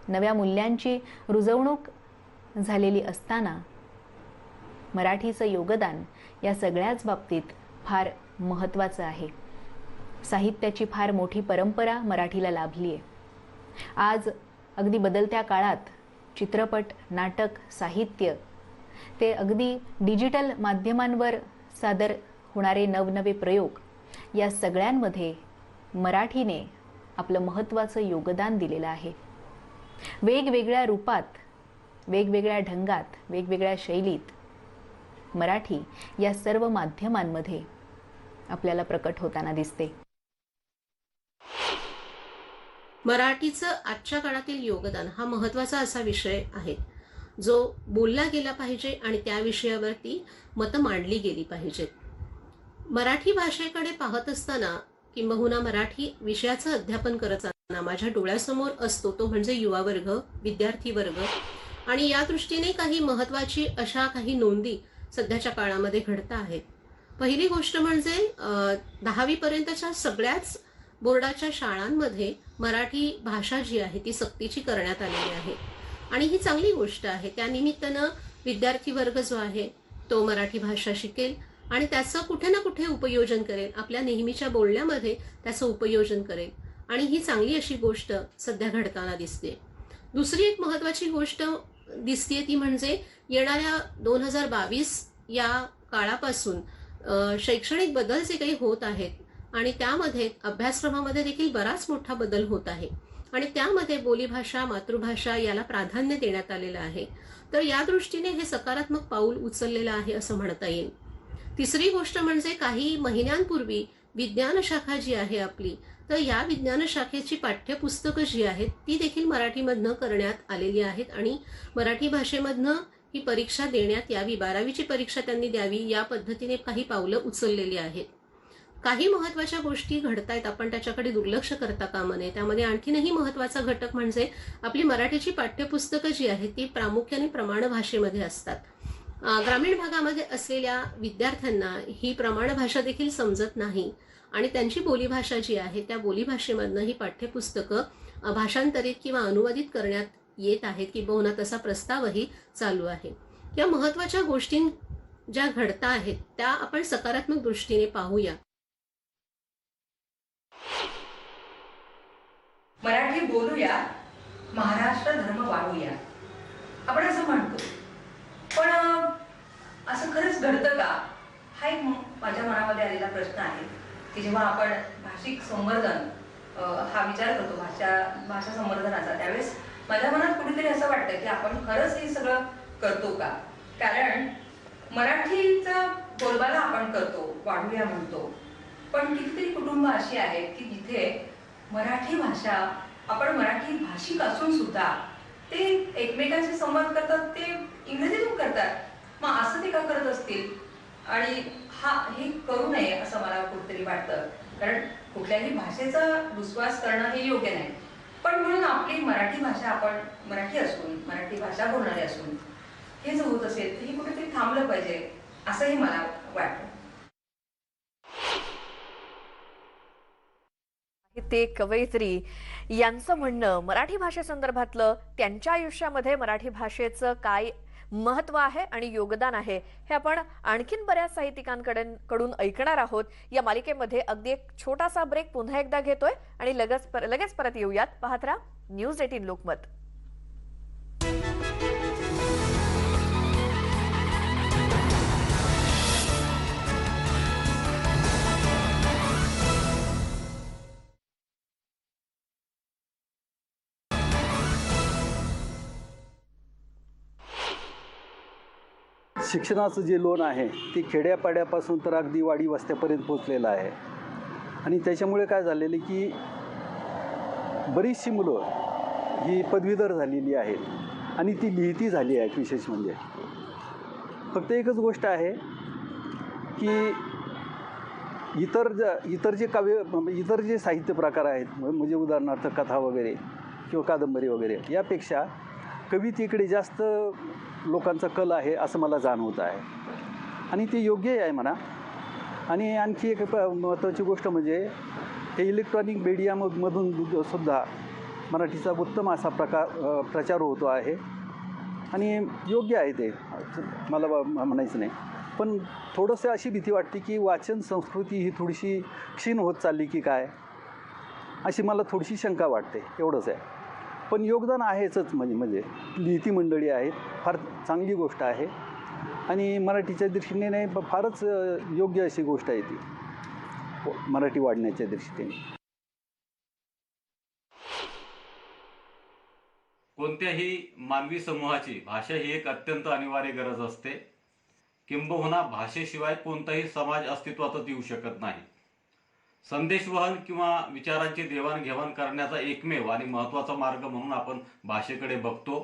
नव्या मूल्यांची रुजवणूक झालेली असताना, मराठीचं योगदान या सगळ्याच बाबतीत फार महत्त्वाचं आहे. साहित्याची फार मोठी परंपरा मराठीला लाभली आहे. आज अगदी बदलत्या काळात चित्रपट, नाटक, साहित्य ते अगदी डिजिटल माध्यमांवर सादर होणारे नवनवे प्रयोग, या सगळ्यांमध्ये मराठीने आपलं महत्त्वाचं योगदान दिलेलं आहे. वेगवेगळ्या रूपात, वेगवेगळ्या ढंगात, वेगवेगळ्या शैलीत मराठी या सर्व माध्यमांमध्ये आपल्याला प्रकट होताना दिसते. मराठीचं आजच्या काळातील योगदान हा महत्त्वाचा असा विषय आहे जो बोलला गेला पाहिजे आणि त्या विषयावरती मतं मांडली गेली पाहिजेत. मराठी भाषेकडे पाहत असताना किंबहुना मराठी विषयाचं अध्यापन करत असताना माझ्या डोळ्यासमोर असतो तो म्हणजे युवा वर्ग, विद्यार्थी वर्ग. आणि या दृष्टीने काही महत्त्वाची अशा काही नोंदी सध्याच्या काळामध्ये घडत आहेत. पहिली गोष्ट म्हणजे 10वी पर्यंतच्या सगळ्याच बोर्डाच्या शाळांमध्ये मराठी भाषा जी आहे ती सक्तीची करण्यात आलेली आहे आणि ही चांगली गोष्ट आहे. त्यानिमित्तानं विद्यार्थी वर्ग जो आहे तो मराठी भाषा शिकेल आणि त्याचं कुठे ना कुठे उपयोजन करेल, आपल्या नेहमीच्या बोलण्यामध्ये त्याचं उपयोजन करेल आणि ही चांगली अशी गोष्ट सध्या घडताना दिसते. दुसरी एक महत्त्वाची गोष्ट दिसते ती म्हणजे येणाऱ्या 2022 या काळापासून शैक्षणिक बदल जे काही होत आहेत आणि त्यामध्ये अभ्यासक्रमामध्ये देखील बराच मोठा बदल होत आहे आणि त्यामध्ये बोलीभाषा, मातृभाषा याला प्राधान्य देण्यात आलेलं आहे. तर या दृष्टीने हे सकारात्मक पाऊल उचललेलं आहे असं म्हणता येईल. तिसरी गोष्ट म्हणजे काही महिन्यांपूर्वी विज्ञान शाखा जी आहे आपली, तर या विज्ञान शाखेची पाठ्यपुस्तकं जी आहेत ती देखील मराठीमधनं करण्यात आलेली आहेत आणि मराठी भाषेमधनं ही परीक्षा देण्यात यावी, 12वीची परीक्षा त्यांनी द्यावी या पद्धतीने काही पावलं उचललेली आहेत. काही महत्त्वाच्या गोष्टी घडतायत, आपण त्याच्याकडे दुर्लक्ष करता कामा नये. त्यामध्ये आणखीनही महत्त्वाचा घटक म्हणजे आपली मराठीची पाठ्यपुस्तकं जी आहेत ती प्रामुख्याने प्रमाण भाषेमध्ये असतात. ग्रामीण भागामध्ये असलेल्या विद्यार्थ्यांना ही प्रमाण भाषा देखील समजत नाही आणि त्यांची बोलीभाषा जी आहे त्या बोलीभाषेमधनं ही पाठ्यपुस्तकं भाषांतरित किंवा अनुवादित करण्यात येत आहेत, किंबहुना तसा प्रस्तावही चालू आहे. या महत्त्वाच्या गोष्टी ज्या घडता आहेत त्या आपण सकारात्मक दृष्टीने पाहूया. मराठी बोलूया, महाराष्ट्र धर्म वाढूया, आपण असं म्हणतो. पण असं खरंच घडतं का? हा एक माझ्या मनामध्ये आलेला प्रश्न आहे की जेव्हा आपण भाषिक संवर्धन हा विचार करतो, भाषा संवर्धनाचा, त्यावेळेस माझ्या मनात कुठेतरी असं वाटतं की आपण खरंच हे सगळं करतो का? कारण मराठीचा बोलबाला आपण करतो, वाढूया म्हणतो, पण कितीतरी कुटुंब अशी आहेत की जिथे मराठी भाषा, आपण मराठी भाषिक असून सुद्धा ते एकमेकांशी संवाद करतात ते इंग्रजीतून करतात. मग असं ते का करत असतील? आणि हे करू नये असं मला कुठेतरी वाटतं. कारण कुठल्याही भाषेचा दुस्वास करणं हे योग्य नाही, पण म्हणून आपली मराठी भाषा, आपण मराठी असून, मराठी भाषा बोलणारे असून हे जर होत असेल तर हे कुठेतरी थांबलं पाहिजे असंही मला वाटतं. ते कवयित्री यांचं म्हणणं मराठी भाषेसंदर्भातलं, त्यांच्या आयुष्यामध्ये मराठी भाषेचं काय महत्व आहे आणि योगदान आहे हे आपण आणखीन बऱ्याच साहित्यिकांकडून ऐकणार आहोत. या मालिकेमध्ये अगदी एक छोटासा ब्रेक पुन्हा एकदा घेतोय आणि लगेच परत येऊयात. पाहत राहा न्यूज 18 लोकमत. शिक्षणाचं जे लोन आहे ते खेड्यापाड्यापासून तर अगदी वाडी वस्त्यापर्यंत पोचलेलं आहे. आणि त्याच्यामुळे काय झालेलं की बरीचशी मुलं ही पदवीधर झालेली आहेत आणि ती लिहिती झाली आहेत. विशेष म्हणजे फक्त एकच गोष्ट आहे की इतर जे साहित्य प्रकार आहेत, म्हणजे उदाहरणार्थ कथा वगैरे किंवा कादंबरी वगैरे, यापेक्षा कवितेकडे जास्त लोकांचा कल आहे असं मला जाणवत आहे. आणि ते योग्यही आहे म्हणा. आणि आणखी एक महत्त्वाची गोष्ट म्हणजे हे इलेक्ट्रॉनिक मीडियामधून सुद्धा मराठीचा उत्तम असा प्रचार होतो आहे आणि योग्य आहे ते, मला म्हणायचं नाही. पण थोडंसं अशी भीती वाटते की वाचन संस्कृती ही थोडीशी क्षीण होत चालली की काय, अशी मला थोडीशी शंका वाटते. एवढंच आहे. पण योगदान आहेच. म्हणजे लिहिती मंडळी आहेत, फार चांगली गोष्ट आहे आणि मराठीच्या दृष्टीने फारच योग्य अशी गोष्ट आहे ती, मराठी वाढण्याच्या दृष्टीने. कोणत्याही मानवी समूहाची भाषा ही एक अत्यंत अनिवार्य गरज असते. किंबहुना भाषेशिवाय कोणताही समाज अस्तित्वातच येऊ शकत नाही. संदेशवहन किंवा विचारांची देवाणघेवाण करण्याचा एकमेव आणि महत्त्वाचा मार्ग म्हणून आपण भाषेकडे बघतो.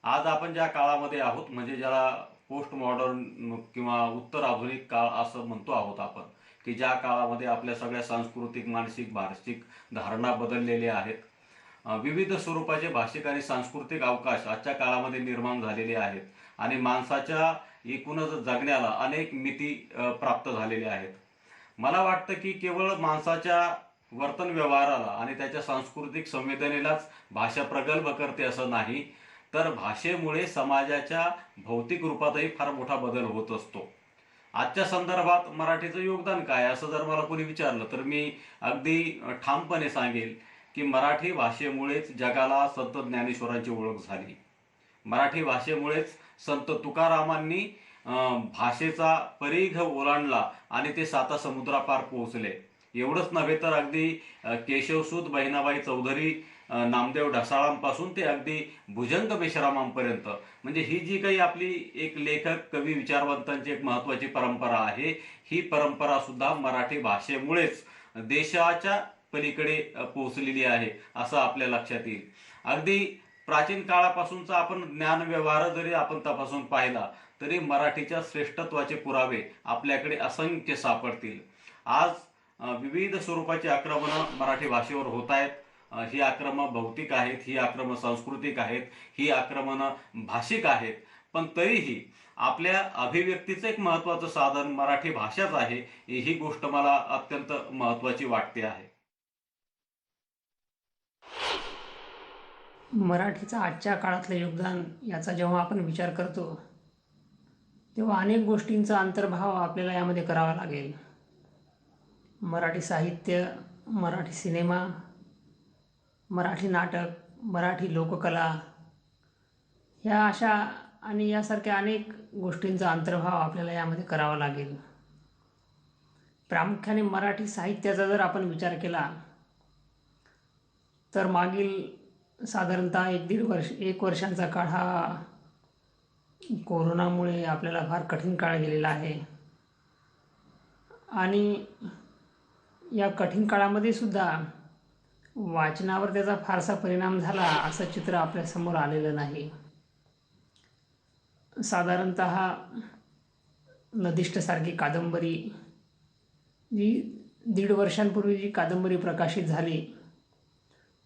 आज आपण ज्या काळामध्ये आहोत, म्हणजे ज्याला पोस्ट मॉडर्न किंवा उत्तर आधुनिक काळ असं म्हणतो आहोत आपण, की ज्या काळामध्ये आपल्या सगळ्या सांस्कृतिक, मानसिक, भाषिक धारणा बदललेल्या आहेत. विविध स्वरूपाचे भाषिक आणि सांस्कृतिक अवकाश आजच्या काळामध्ये निर्माण झालेले आहेत आणि माणसाच्या एकूणच जगण्याला अनेक मिती प्राप्त झालेल्या आहेत. मला वाटतं की केवळ माणसाच्या वर्तन व्यवहाराला आणि त्याच्या सांस्कृतिक संवेदनेलाच भाषा प्रगल्भ करते असं नाही, तर भाषेमुळे समाजाच्या भौतिक रूपातही फार मोठा बदल होत असतो. आजच्या संदर्भात मराठीचं योगदान काय असं जर मला कोणी विचारलं तर मी अगदी ठामपणे सांगेल की मराठी भाषेमुळेच जगाला संत ज्ञानेश्वरांची ओळख झाली. मराठी भाषेमुळेच संत तुकारामांनी भाषेचा परिघ ओलांडला आणि ते 7 समुद्रापार पोहोचले. एवढंच नव्हे तर अगदी केशवसूत बहिणाबाई चौधरी, नामदेव ढसाळांपासून ते अगदी भुजंग बेशरामांपर्यंत, म्हणजे ही जी काही आपली एक लेखक, कवी, विचारवंतांची एक महत्त्वाची परंपरा आहे, ही परंपरा सुद्धा मराठी भाषेमुळेच देशाच्या पलीकडे पोहोचलेली आहे असं आपल्या लक्षात येईल. अगदी प्राचीन काळापासूनचा आपण ज्ञानव्यवहार जरी आपण तपासून पाहिला तरी मराठीच्या श्रेष्ठत्वाचे पुरावे आपल्याकडे असंख्य सापडतील. आज विविध स्वरूपाची आक्रमणं मराठी भाषेवर होत आहेत. ही आक्रमणं भौतिक आहेत, ही आक्रमणं सांस्कृतिक आहेत, ही आक्रमणं भाषिक आहेत, पण तरीही आपल्या अभिव्यक्तीचं एक महत्त्वाचं साधन मराठी भाषाच आहे, ही गोष्ट मला अत्यंत महत्त्वाची वाटते आहे. मराठीचं आजच्या काळातलं योगदान याचा जेव्हा आपण विचार करतो तेव्हा अनेक गोष्टींचा अंतर्भाव आपल्याला यामध्ये करावा लागेल. मराठी साहित्य, मराठी सिनेमा, मराठी नाटक, मराठी लोककला ह्या अशा आणि यासारख्या अनेक गोष्टींचा अंतर्भाव आपल्याला यामध्ये करावा लागेल. प्रामुख्याने मराठी साहित्याचा जर आपण विचार केला तर मागील साधारणतः 1 वर्षांचा काळ हा कोरोनामुळे आपल्याला फार कठीण काळ गेलेला आहे. आणि या कठीण काळामध्ये सुद्धा वाचनावर त्याचा फारसा परिणाम झाला असं चित्र आपल्यासमोर आलेलं नाही. साधारणतः नदिष्टसारखी कादंबरी जी 1.5 वर्षांपूर्वी जी कादंबरी प्रकाशित झाली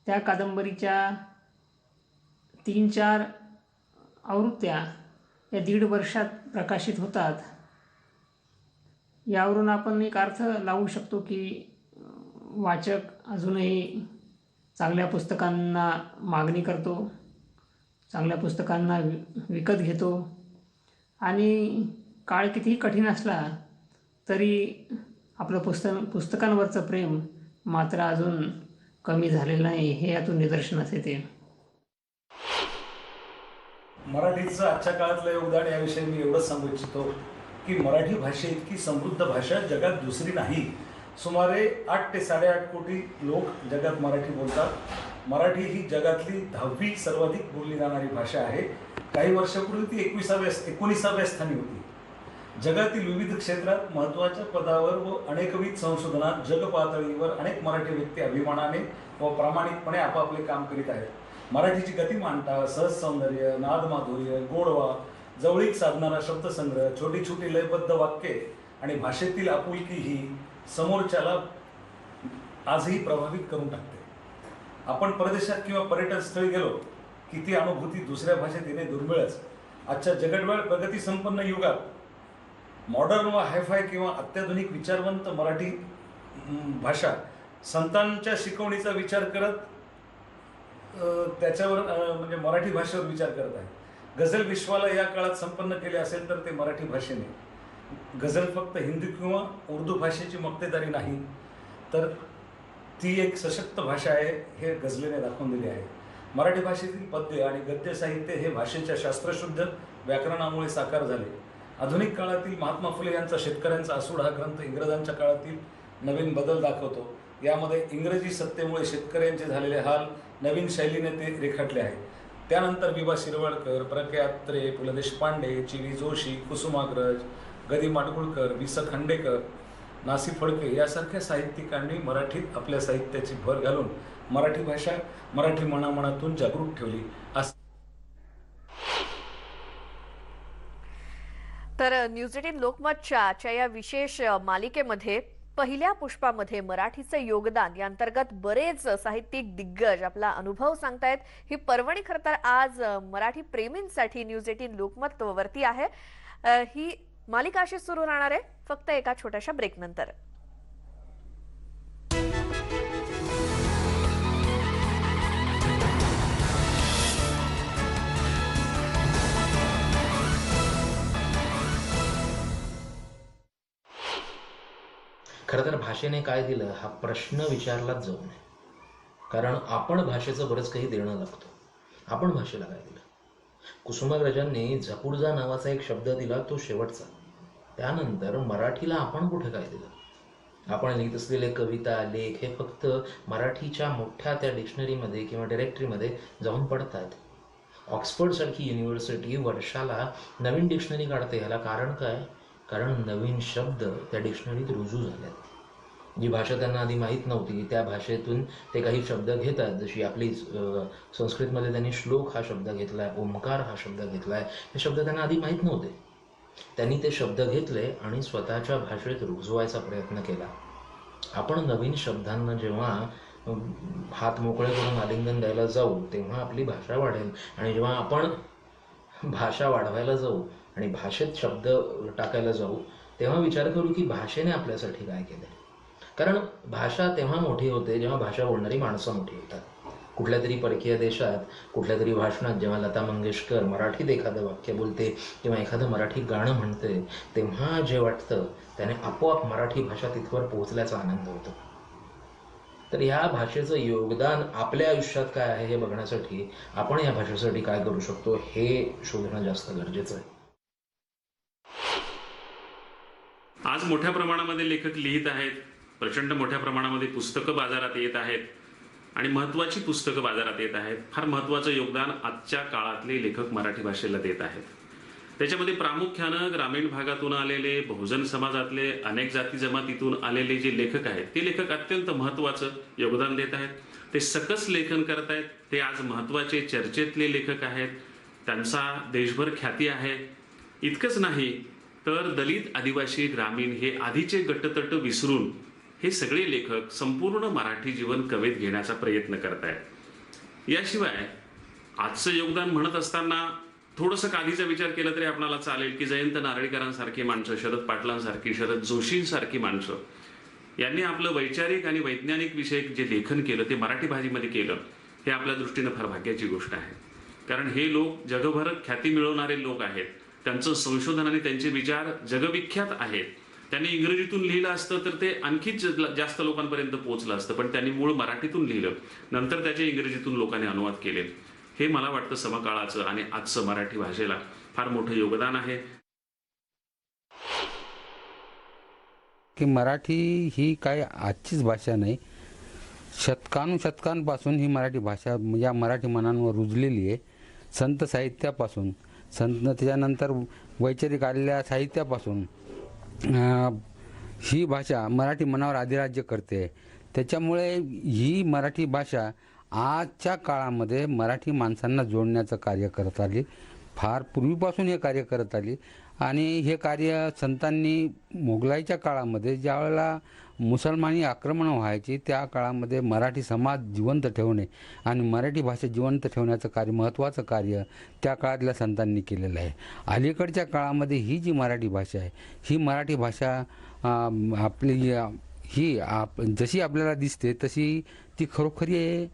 त्या कादंबरीच्या 3-4 आवृत्त्या या 1.5 वर्षात प्रकाशित होतात. यावरून आपण एक अर्थ लावू शकतो की वाचक अजूनही चांगल्या पुस्तकांना मागणी करतो, चांगल्या पुस्तकांना विकत घेतो आणि काळ कितीही कठीण असला तरी आपलं पुस्तकांवरचं प्रेम मात्र अजून कमी झालेलं नाही हे यातून निदर्शनास येते. मराठीचं आजच्या काळातलं योगदान याविषयी मी एवढंच सांगू इच्छितो की मराठी भाषा इतकी समृद्ध भाषा जगात दुसरी नाही. सुमारे 8 ते 8.5 कोटी लोक जगात मराठी बोलतात. मराठी ही जगातली 10वी सर्वाधिक बोलली जाणारी भाषा आहे. काही वर्षापूर्वी ती 19व्या स्थानी होती. जगातील विविध क्षेत्रात महत्त्वाच्या पदावर व अनेकविध संशोधनात जग पातळीवर अनेक मराठी व्यक्ती अभिमानाने व प्रामाणिकपणे आपापले काम करीत आहेत. मराठीची गतिमानता, सहज सौंदर्य, नादमाधुर्य, गोडवा, जवळीक साधणारा शब्दसंग्रह, छोटी छोटी लयबद्ध वाक्ये आणि भाषेतील आपुलकी ही समोरच्याला आजही प्रभावित करून टाकते. आपण परदेशात किंवा पर्यटन स्थळी गेलो की ती अनुभूती दुसऱ्या भाषेत येणे दुर्मिळच. आजच्या जगभर प्रगतीसंपन्न युगात मॉडर्न व हायफाय किंवा अत्याधुनिक विचारवंत मराठी भाषा संतांच्या शिकवणीचा विचार करत त्याच्यावर म्हणजे मराठी भाषेवर विचार करत आहे. गझल विश्वाला या काळात संपन्न केले असेल तर ते मराठी भाषेने. गझल फक्त हिंदी किंवा उर्दू भाषेची मक्तेदारी नाही तर ती एक सशक्त भाषा आहे हे गझलेने दाखवून दिले आहे. मराठी भाषेतील पद्य आणि गद्य साहित्य हे भाषेच्या शास्त्रशुद्ध व्याकरणामुळे साकार झाले. आधुनिक काळातील महात्मा फुले यांचा शेतकऱ्यांचा आसूड हा ग्रंथ इंग्रजांच्या काळातील नवीन बदल दाखवतो. यामध्ये इंग्रजी सत्तेमुळे शेतकऱ्यांचे झालेले हाल नवीन शैलीने ते रेखाटले आहे. त्यानंतर विभा शिरवाडकर, प्र के अत्रे, पु ल देशपांडे, ची.वी. जोशी, कुसुमाग्रज, ग. दी. माडगुळकर, वि. स. खांडेकर, नासी फडके यासारख्या साहित्यिकांनी मराठीत आपल्या साहित्याची भर घालून मराठी भाषा मराठी मनामनातून जागृत ठेवली. तर न्यूज 18 लोकमतच्या या विशेष मालिकेमध्ये पहिल्या पुष्पामध्ये मराठीचं योगदान या अंतर्गत बरेच साहित्यिक दिग्गज आपला अनुभव सांगतायत. ही पर्वणी खरं तर आज मराठी प्रेमींसाठी न्यूज 18 लोकमत वरती आहे. ही मालिका अशी सुरू राहणार आहे फक्त एका छोट्याशा ब्रेक नंतर. खरं तर भाषेने काय दिलं हा प्रश्न विचारलाच जाऊ नये. कारण आपण भाषेचं बरंच काही देणं लागतो. आपण भाषेला काय दिलं? कुसुमाग्रजांनी झपुर्झा नावाचा एक शब्द दिला, तो शेवटचा. त्यानंतर मराठीला आपण कुठे काय दिलं? आपण लिहित असलेले कविता, लेख हे फक्त मराठीच्या मोठ्या त्या डिक्शनरीमध्ये किंवा डायरेक्टरीमध्ये जाऊन पडतात. ऑक्सफर्डसारखी युनिव्हर्सिटी वर्षाला नवीन डिक्शनरी काढते. ह्याला कारण काय? कारण नवीन शब्द त्या डिक्शनरीत रुजू झाल्यात. जी भाषा त्यांना आधी माहीत नव्हती त्या भाषेतून ते काही शब्द घेतात. जशी आपली संस्कृतमध्ये त्यांनी श्लोक हा शब्द घेतला आहे, ओंकार हा शब्द घेतला आहे. हे शब्द त्यांना आधी माहीत नव्हते. त्यांनी ते शब्द घेतले आणि स्वतःच्या भाषेत रुजवायचा प्रयत्न केला. आपण नवीन शब्दांना जेव्हा हात मोकळे करून आलिंगन द्यायला जाऊ तेव्हा आपली भाषा वाढेल. आणि जेव्हा आपण भाषा वाढवायला जाऊ आणि भाषेत शब्द टाकायला जाऊ तेव्हा विचार करू की भाषेने आपल्यासाठी काय केलं. कारण भाषा तेव्हा मोठी होते जेव्हा भाषा बोलणारी माणसं मोठी होतात. कुठल्या तरी परकीय देशात कुठल्या तरी भाषणात जेव्हा लता मंगेशकर मराठीत एखादं वाक्य बोलते किंवा एखादं मराठी गाणं म्हणते, तेव्हा जे वाटतं त्याने आपोआप मराठी भाषा तिथवर पोहोचल्याचा आनंद होतो. तर ह्या भाषेचं योगदान आपल्या आयुष्यात काय आहे हे बघण्यासाठी आपण या भाषेसाठी काय करू शकतो हे शोधणं जास्त गरजेचं आहे. आज मोठ्या प्रमाणामध्ये लेखक लिहित आहेत, प्रचंड मोठ्या प्रमाणामध्ये पुस्तकं बाजारात येत आहेत आणि महत्त्वाची पुस्तकं बाजारात येत आहेत. फार महत्त्वाचं योगदान आजच्या काळातले लेखक मराठी भाषेला देत आहेत. त्याच्यामध्ये प्रामुख्यानं ग्रामीण भागातून आलेले, बहुजन समाजातले, अनेक जाती जमातीतून आलेले जे लेखक आहेत ते लेखक अत्यंत महत्त्वाचं योगदान देत आहेत. ते सकस लेखन करत आहेत. ते आज महत्त्वाचे चर्चेतले लेखक आहेत. त्यांचा देशभर ख्याती आहे. इतकंच नाही तर दलित, आदिवासी, ग्रामीण हे आधीचे गटतट विसरून हे सगळे लेखक संपूर्ण मराठी जीवन कवेत घेण्याचा प्रयत्न करत आहेत. याशिवाय आजचं योगदान म्हणत असताना थोडंसं आधीचा विचार केला तरी आपल्याला चालेल की जयंत नारळीकरांसारखी माणसं, शरद पाटलांसारखी, शरद जोशींसारखी माणसं यांनी आपलं वैचारिक आणि वैज्ञानिक विषयक जे लेखन केलं ते मराठी भाषेमध्ये केलं, हे आपल्या दृष्टीनं फार भाग्याची गोष्ट आहे. कारण हे लोक जगभर ख्याती मिळवणारे लोक आहेत. त्यांचं संशोधन आणि त्यांचे विचार जगविख्यात आहेत. त्यांनी इंग्रजीतून लिहिलं असतं तर ते आणखीच जास्त लोकांपर्यंत पोहोचलं असतं, पण त्यांनी मूळ मराठीतून लिहिलं, नंतर त्याचे इंग्रजीतून लोकांनी अनुवाद केले. हे मला वाटतं समकाळाचं आणि आजचं मराठी भाषेला फार मोठं योगदान आहे. की मराठी ही काय आजचीच भाषा नाही, शतकानुशतकांपासून ही मराठी भाषा या मराठी मनांवर रुजलेली आहे. संत साहित्यापासून, त्याच्यानंतर वैचारिक आलेल्या साहित्यापासून ही भाषा मराठी मनावर अधिराज्य करते. त्याच्यामुळे ही मराठी भाषा आजच्या काळामध्ये मराठी माणसांना जोडण्याचं कार्य करत आली. फार पूर्वीपासून हे कार्य करत आली आणि हे कार्य संतांनी मोगलाईच्या काळामध्ये ज्या वेळेला मुसलमानी आक्रमण व्हायची त्या काळामध्ये मराठी समाज जिवंत ठेवणे आणि मराठी भाषा जिवंत ठेवण्याचं कार्य, महत्त्वाचं कार्य त्या काळातल्या संतांनी केलेलं आहे. अलीकडच्या काळामध्ये ही जी मराठी भाषा आहे, ही मराठी भाषा आपली ही जशी आपल्याला दिसते तशी ती खरोखरी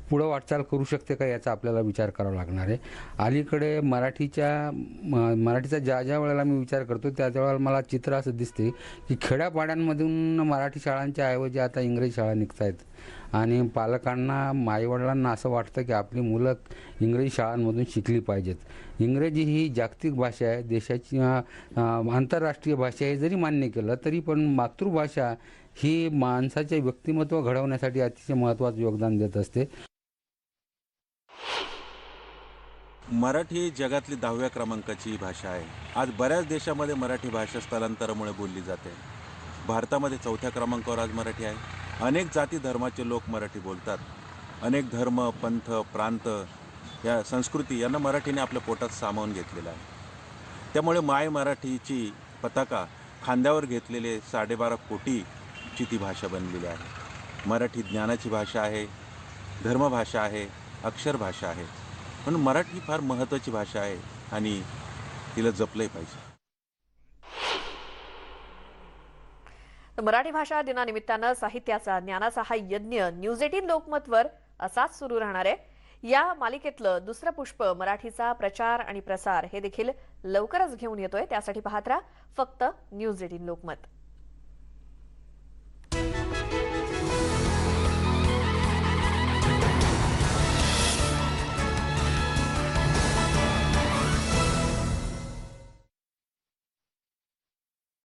पुढं वाटचाल करू शकते का याचा आपल्याला विचार करावा लागणार आहे. अलीकडे मराठीचा ज्या वेळेला मी विचार करतो त्या वेळेला मला चित्र असं दिसते की खेड्यापाड्यांमधून मराठी शाळांच्या ऐवजी आता इंग्रजी शाळा निघत आहेत आणि पालकांना, माईवडिलांना असं वाटतं की आपली मुलं इंग्रजी शाळांमधून शिकली पाहिजेत. इंग्रजी ही जागतिक भाषा आहे, देशाची आंतरराष्ट्रीय भाषा आहे जरी मान्य केलं तरी पण मातृभाषा ही माणसाचे व्यक्तिमत्व घडवण्यासाठी अतिशय महत्त्वाचं योगदान देत असते. मराठी जगातली 10व्या क्रमांकाची भाषा आहे. आज बऱ्याच देशामध्ये मराठी भाषा स्थलांतरामुळे बोलली जाते. भारतामध्ये 4थ्या क्रमांकावर आज मराठी आहे. अनेक जाती धर्माचे लोक मराठी बोलतात. अनेक धर्म, पंथ, प्रांत, या संस्कृती यांना मराठीने आपल्या पोटात सामावून घेतलेलं आहे. त्यामुळे माय मराठीची पताका खांद्यावर घेतलेले 12.5 कोटीची ती भाषा बनलेली आहे. मराठी ज्ञानाची भाषा आहे, धर्मभाषा आहे, अक्षर भाषा आहे. म्हणून मराठी फार महत्त्वाची भाषा आहे आणि तिला जपलंही पाहिजे. मराठी भाषा दिनानिमित्तानं साहित्याचा, ज्ञानाचा हा यज्ञ न्यूज 18 लोकमतवर असाच सुरू राहणार आहे. या मालिकेतलं दुसरं पुष्प, मराठीचा प्रचार आणि प्रसार, हे देखील लवकरच घेऊन येतोय. त्यासाठी पाहत राहा फक्त न्यूज 18 लोकमत.